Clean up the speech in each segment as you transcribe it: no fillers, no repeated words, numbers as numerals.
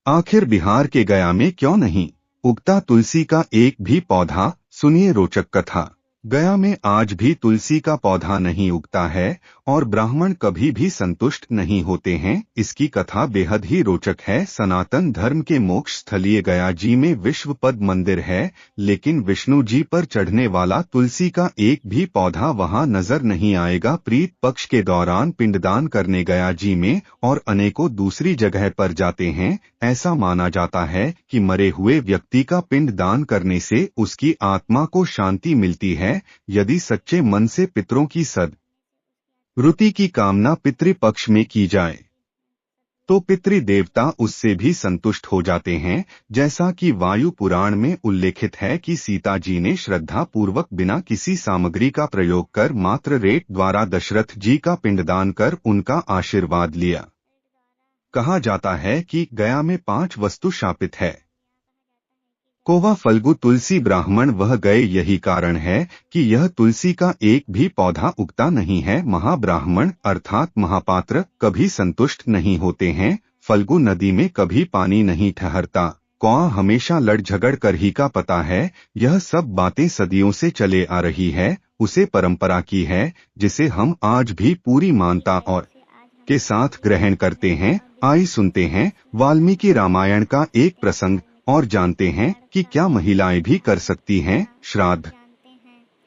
आखिर बिहार के गया में क्यों नहीं उगता तुलसी का एक भी पौधा? सुनिए रोचक कथा। गया में आज भी तुलसी का पौधा नहीं उगता है और ब्राह्मण कभी भी संतुष्ट नहीं होते हैं। इसकी कथा बेहद ही रोचक है। सनातन धर्म के मोक्ष स्थलीय गया जी में विश्व पद मंदिर है, लेकिन विष्णु जी पर चढ़ने वाला तुलसी का एक भी पौधा वहां नजर नहीं आएगा। प्रीत पक्ष के दौरान पिंडदान करने गया जी में और अनेकों दूसरी जगह पर जाते हैं। ऐसा माना जाता है कि मरे हुए व्यक्ति का पिंड दान करने से उसकी आत्मा को शांति मिलती है। यदि सच्चे मन से पितरों की सद्वृत्ति की कामना पितृपक्ष में की जाए तो पितृदेवता उससे भी संतुष्ट हो जाते हैं। जैसा कि वायु पुराण में उल्लेखित है कि सीता जी ने श्रद्धा पूर्वक बिना किसी सामग्री का प्रयोग कर मात्र रेत द्वारा दशरथ जी का पिंडदान कर उनका आशीर्वाद लिया। कहा जाता है कि गया में 5 वस्तु शापित है। कोवा, फल्गु, तुलसी, ब्राह्मण वह गए। यही कारण है कि यह तुलसी का एक भी पौधा उगता नहीं है। महाब्राह्मण अर्थात महापात्र कभी संतुष्ट नहीं होते हैं। फल्गु नदी में कभी पानी नहीं ठहरता। कौआ हमेशा लड़ झगड़ कर ही का पता है। यह सब बातें सदियों से चले आ रही है, उसे परंपरा की है, जिसे हम आज भी पूरी मानता और के साथ ग्रहण करते हैं। आई सुनते हैं वाल्मीकि रामायण का एक प्रसंग और जानते हैं कि क्या महिलाएं भी कर सकती हैं श्राद्ध।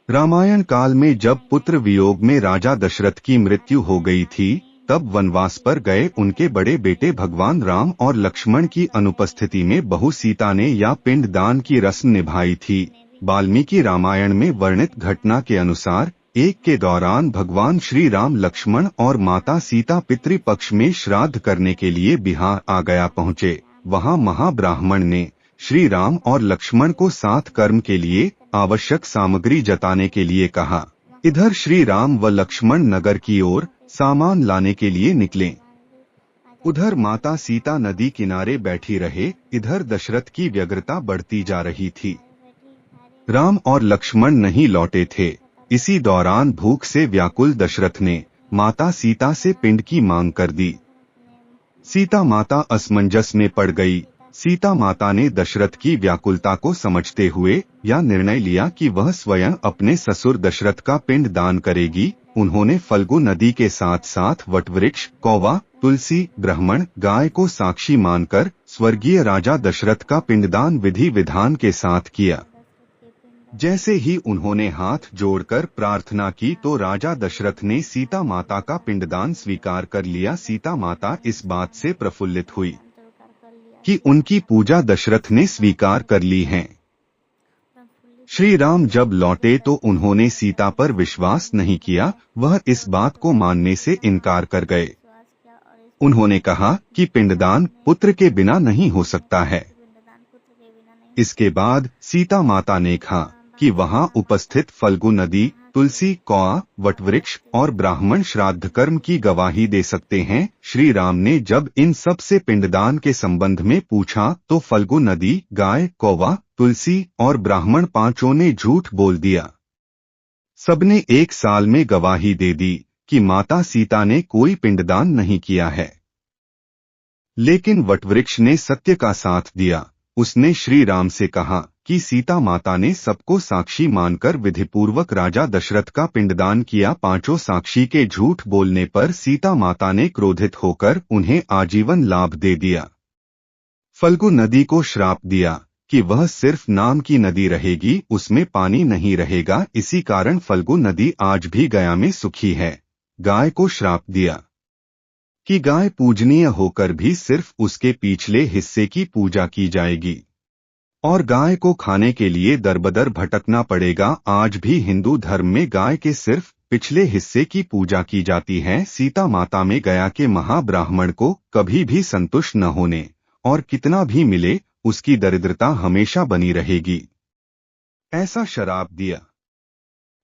रामायण काल में जब पुत्र वियोग में राजा दशरथ की मृत्यु हो गई थी, तब वनवास पर गए उनके बड़े बेटे भगवान राम और लक्ष्मण की अनुपस्थिति में बहू सीता ने या पिंड दान की रस्म निभाई थी। वाल्मीकि रामायण में वर्णित घटना के अनुसार एक के दौरान भगवान श्री राम लक्ष्मण और माता सीता पितृपक्ष में श्राद्ध करने के लिए बिहार आ गया पहुँचे। वहां महाब्राह्मण ने श्री राम और लक्ष्मण को साथ कर्म के लिए आवश्यक सामग्री जताने के लिए कहा। इधर श्री राम व लक्ष्मण नगर की ओर सामान लाने के लिए निकले। उधर माता सीता नदी किनारे बैठी रहे। इधर दशरथ की व्यग्रता बढ़ती जा रही थी। राम और लक्ष्मण नहीं लौटे थे। इसी दौरान भूख से व्याकुल दशरथ ने माता सीता से पिंड की मांग कर दी। सीता माता असमंजस में पड़ गई। सीता माता ने दशरथ की व्याकुलता को समझते हुए यह निर्णय लिया कि वह स्वयं अपने ससुर दशरथ का पिंड दान करेगी। उन्होंने फल्गु नदी के साथ साथ वटवृक्ष, कौवा, तुलसी, ब्राह्मण, गाय को साक्षी मानकर स्वर्गीय राजा दशरथ का पिंडदान विधि विधान के साथ किया। जैसे ही उन्होंने हाथ जोड़कर प्रार्थना की तो राजा दशरथ ने सीता माता का पिंडदान स्वीकार कर लिया। सीता माता इस बात से प्रफुल्लित हुई कि उनकी पूजा दशरथ ने स्वीकार कर ली है। श्री राम जब लौटे तो उन्होंने सीता पर विश्वास नहीं किया। वह इस बात को मानने से इनकार कर गए। उन्होंने कहा कि पिंडदान पुत्र के बिना नहीं हो सकता है। इसके बाद सीता माता ने कहा कि वहां उपस्थित फल्गु नदी, तुलसी, कौआ, वटवृक्ष और ब्राह्मण श्राद्ध कर्म की गवाही दे सकते हैं। श्री राम ने जब इन सब से पिंडदान के संबंध में पूछा तो फल्गु नदी, गाय, कौवा, तुलसी और ब्राह्मण पांचों ने झूठ बोल दिया। सबने एक साल में गवाही दे दी कि माता सीता ने कोई पिंडदान नहीं किया है। लेकिन वटवृक्ष ने सत्य का साथ दिया। उसने श्री राम से कहा कि सीता माता ने सबको साक्षी मानकर विधिपूर्वक राजा दशरथ का पिंडदान किया। पांचों साक्षी के झूठ बोलने पर सीता माता ने क्रोधित होकर उन्हें आजीवन लाभ दे दिया। फल्गु नदी को श्राप दिया कि वह सिर्फ नाम की नदी रहेगी, उसमें पानी नहीं रहेगा। इसी कारण फल्गु नदी आज भी गया में सुखी है। गाय को श्राप दिया कि गाय पूजनीय होकर भी सिर्फ उसके पिछले हिस्से की पूजा की जाएगी और गाय को खाने के लिए दरबदर भटकना पड़ेगा। आज भी हिंदू धर्म में गाय के सिर्फ पिछले हिस्से की पूजा की जाती है। सीता माता में गया के महाब्राह्मण को कभी भी संतुष्ट न होने और कितना भी मिले उसकी दरिद्रता हमेशा बनी रहेगी, ऐसा श्राप दिया।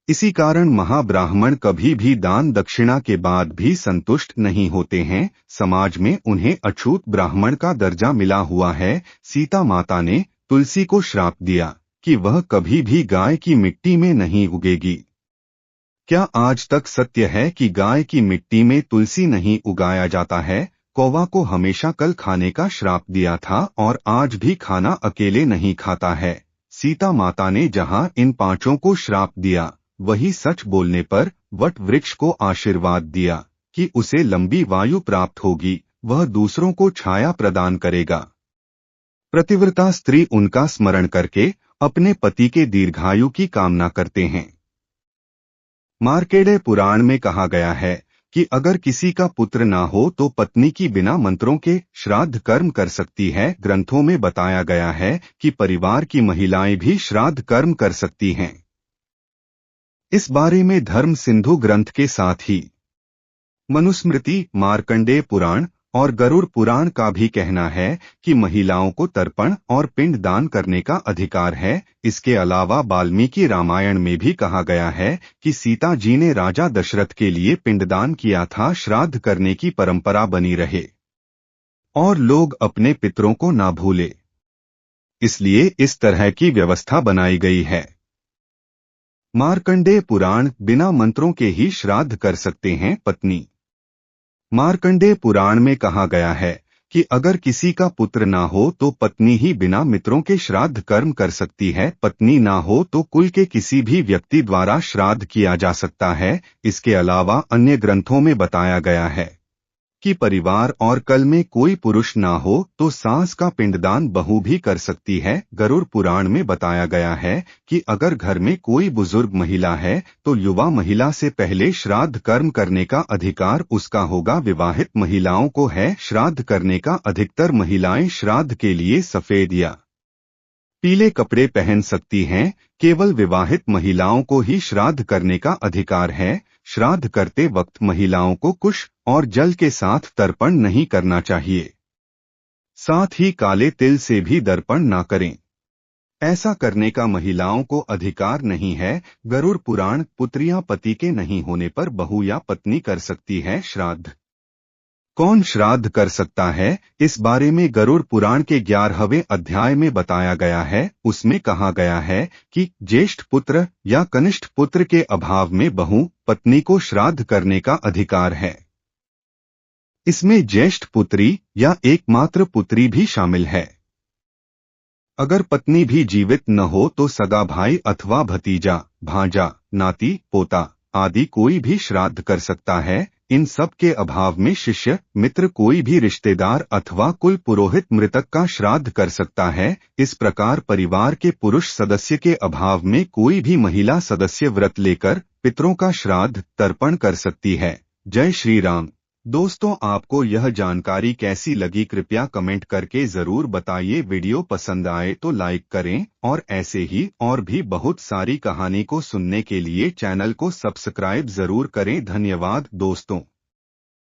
इसी कारण महाब्राह्मण कभी भी दान दक्षिणा के बाद भी संतुष्ट नहीं होते हैं। समाज में उन्हें अछूत ब्राह्मण का दर्जा मिला हुआ है। सीता माता ने तुलसी को श्राप दिया कि वह कभी भी गाय की मिट्टी में नहीं उगेगी। क्या आज तक सत्य है कि गाय की मिट्टी में तुलसी नहीं उगाया जाता है? कौवा को हमेशा कल खाने का श्राप दिया था और आज भी खाना अकेले नहीं खाता है। सीता माता ने जहां इन पांचों को श्राप दिया, वही सच बोलने पर वट वृक्ष को आशीर्वाद दिया कि उसे लंबी वायु प्राप्त होगी, वह दूसरों को छाया प्रदान करेगा। प्रतिव्रता स्त्री उनका स्मरण करके अपने पति के दीर्घायु की कामना करते हैं। मार्कंडेय पुराण में कहा गया है कि अगर किसी का पुत्र ना हो तो पत्नी की बिना मंत्रों के श्राद्ध कर्म कर सकती है। ग्रंथों में बताया गया है कि परिवार की महिलाएं भी श्राद्ध कर्म कर सकती हैं। इस बारे में धर्म सिंधु ग्रंथ के साथ ही मनुस्मृति, मार्कंडेय पुराण और गरुड़ पुराण का भी कहना है कि महिलाओं को तर्पण और पिंड दान करने का अधिकार है। इसके अलावा वाल्मीकि रामायण में भी कहा गया है कि सीता जी ने राजा दशरथ के लिए पिंडदान किया था, श्राद्ध करने की परंपरा बनी रहे और लोग अपने पितरों को ना भूले, इसलिए इस तरह की व्यवस्था बनाई गई है। मार्कंडेय पुराण बिना मंत्रों के ही श्राद्ध कर सकते हैं पत्नी। मार्कंडेय पुराण में कहा गया है कि अगर किसी का पुत्र ना हो तो पत्नी ही बिना मित्रों के श्राद्ध कर्म कर सकती है। पत्नी ना हो तो कुल के किसी भी व्यक्ति द्वारा श्राद्ध किया जा सकता है। इसके अलावा अन्य ग्रंथों में बताया गया है कि परिवार और कल में कोई पुरुष ना हो तो सास का पिंडदान बहू भी कर सकती है। गरुड़ पुराण में बताया गया है कि अगर घर में कोई बुजुर्ग महिला है तो युवा महिला से पहले श्राद्ध कर्म करने का अधिकार उसका होगा। विवाहित महिलाओं को है श्राद्ध करने का। अधिकतर महिलाएं श्राद्ध के लिए सफेद या पीले कपड़े पहन सकती हैं। केवल विवाहित महिलाओं को ही श्राद्ध करने का अधिकार है। श्राद्ध करते वक्त महिलाओं को कुश और जल के साथ तर्पण नहीं करना चाहिए। साथ ही काले तिल से भी दर्पण ना करें। ऐसा करने का महिलाओं को अधिकार नहीं है। गरुड़ पुराण पुत्रियां पति के नहीं होने पर बहू या पत्नी कर सकती है श्राद्ध। कौन श्राद्ध कर सकता है, इस बारे में गरुड़ पुराण के 11वें अध्याय में बताया गया है। उसमें कहा गया है कि ज्येष्ठ पुत्र या कनिष्ठ पुत्र के अभाव में बहू पत्नी को श्राद्ध करने का अधिकार है। इसमें ज्येष्ठ पुत्री या एकमात्र पुत्री भी शामिल है। अगर पत्नी भी जीवित न हो तो सगा भाई अथवा भतीजा, भांजा, नाती, पोता आदि कोई भी श्राद्ध कर सकता है। इन सब के अभाव में शिष्य, मित्र, कोई भी रिश्तेदार अथवा कुल पुरोहित मृतक का श्राद्ध कर सकता है। इस प्रकार परिवार के पुरुष सदस्य के अभाव में कोई भी महिला सदस्य व्रत लेकर पितरों का श्राद्ध तर्पण कर सकती है। जय श्री राम। दोस्तों, आपको यह जानकारी कैसी लगी कृपया कमेंट करके जरूर बताइए। वीडियो पसंद आए तो लाइक करें और ऐसे ही और भी बहुत सारी कहानी को सुनने के लिए चैनल को सब्सक्राइब जरूर करें। धन्यवाद दोस्तों।